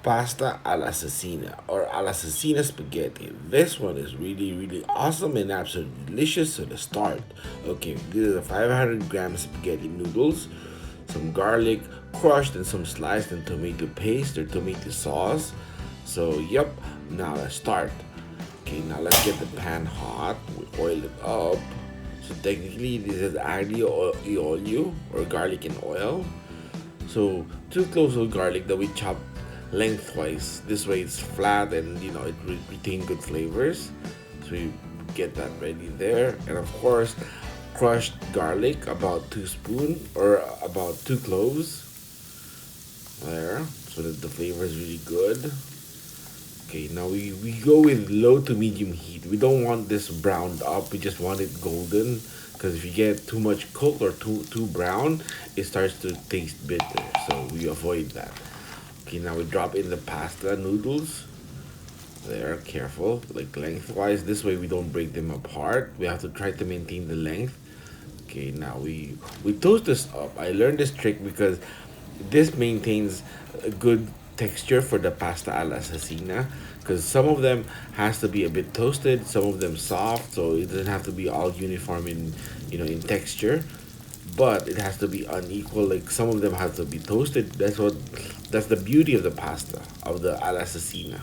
pasta all'assassina or allassassina spaghetti. This one is really awesome and absolutely delicious. So to start, okay, this is a 500-gram spaghetti noodles, some garlic crushed and some sliced and tomato paste or tomato sauce. So yep, now let's start. Okay, now let's get the pan hot. We oil it up. So technically this is aglio e olio or garlic and oil. So two cloves of garlic that we chop lengthwise. This way it's flat and it will retain good flavors. So we get that ready there. And of course, crushed garlic, about 2 spoon or about 2 cloves there, so that the flavor is really good. Okay, now we go with low to medium heat. We don't want this browned up. We just want it golden. Because if you get too much cooked or too brown, it starts to taste bitter. So we avoid that. Okay, now we drop in the pasta noodles. There, careful, like lengthwise. This way we don't break them apart. We have to try to maintain the length. Okay, now we toast this up. I learned this trick because this maintains a good texture for the pasta all'assassina. Because some of them has to be a bit toasted, some of them soft, so it doesn't have to be all uniform in in texture. But it has to be unequal. Like some of them have to be toasted. That's the beauty of the pasta of the all'assassina.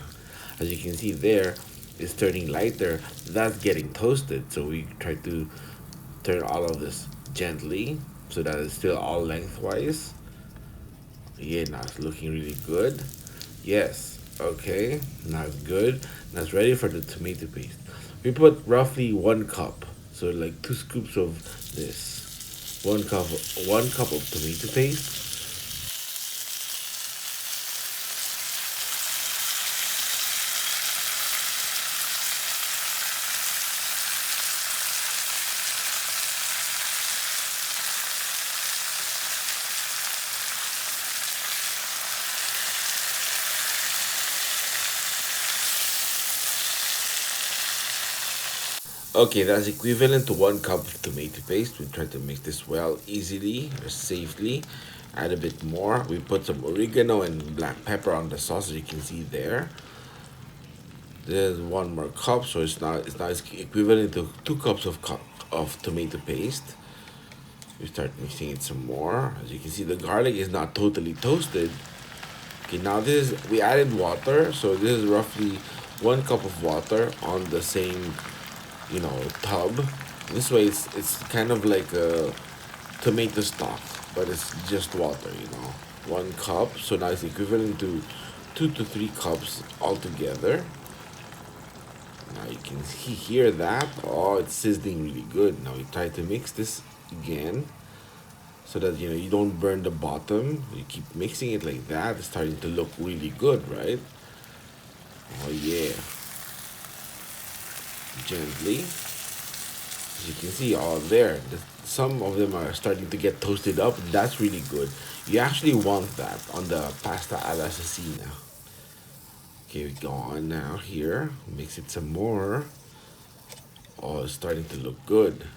As you can see there, it's turning lighter. That's getting toasted. So we try to turn all of this gently so that it's still all lengthwise. Yeah, now it's looking really good. Yes, okay, now it's good. Now it's ready for the tomato paste. We put roughly 1 cup, so like 2 scoops of this. 1 cup of tomato paste. Okay, that's equivalent to 1 cup of tomato paste. We try to mix this well, easily or safely. Add a bit more. We put some oregano and black pepper on the sauce, as you can see there. There's 1 more cup, so it's equivalent to 2 cups of tomato paste. We start mixing it some more. As you can see, the garlic is not totally toasted. Okay, now we added water, so this is roughly 1 cup of water on the same tub. This way it's kind of like a tomato stock, but it's just water. 1 cup, so now it's equivalent to 2 to 3 cups altogether. Now you can hear that. Oh, it's sizzling really good. Now we try to mix this again so that you don't burn the bottom. You keep mixing it like that. It's starting to look really good, right? Oh yeah. Gently. As you can see, all there. Some of them are starting to get toasted up. That's really good. You actually want that on the pasta all'assassina. Okay, we go on now here. Mix it some more. Oh, it's starting to look good.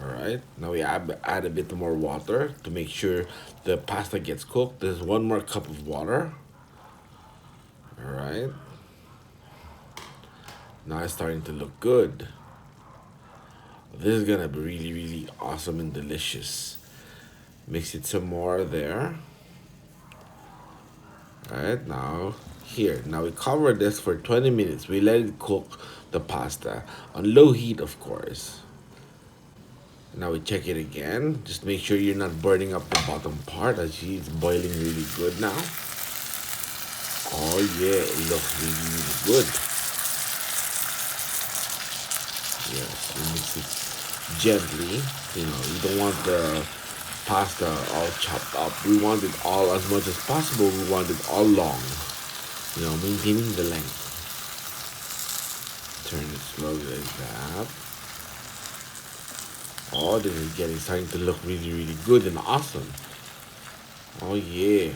All right, now we add a bit more water to make sure the pasta gets cooked. There's 1 more cup of water. All right, now it's starting to look good. This is gonna be really awesome and delicious. Mix it some more there. All right, now here. Now we cover this for 20 minutes. We let it cook the pasta on low heat, of course. Now we check it again. Just make sure you're not burning up the bottom part. As you see, it's boiling really good now. Oh yeah, it looks really good. Yes, we mix it gently. You don't want the pasta all chopped up. We want it all as much as possible. We want it all long. Maintaining the length. Turn it slowly like that. Oh, this is starting to look really good and awesome. Oh yeah.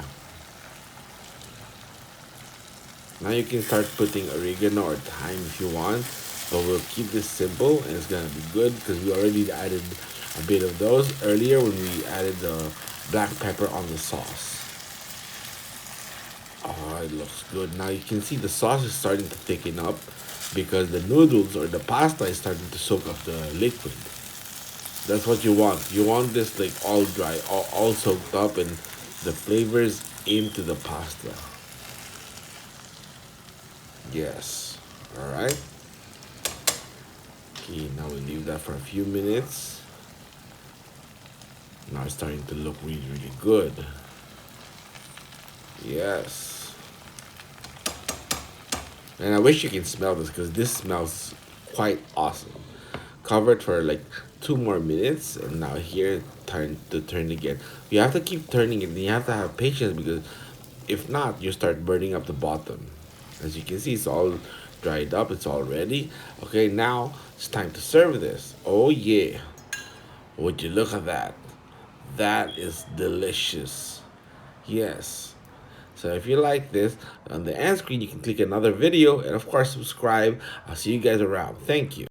Now you can start putting oregano or thyme if you want, but we'll keep this simple and it's gonna be good because we already added a bit of those earlier when we added the black pepper on the sauce. looks good. Now you can see the sauce is starting to thicken up because the noodles or the pasta is starting to soak up the liquid. That's what you want. You want this like all dry, all soaked up, and the flavors into the pasta. Yes. All right. Okay, now we leave that for a few minutes. Now it's starting to look really, really good. Yes. And I wish you can smell this because this smells quite awesome. Cover it for like 2 more minutes, and now here turn again. You have to keep turning it, and you have to have patience because if not, you start burning up the bottom. As you can see, it's all dried up. It's all ready. Okay, now it's time to serve this. Oh yeah! Would you look at that? That is delicious. Yes. So if you like this, on the end screen you can click another video and of course subscribe. I'll see you guys around. Thank you.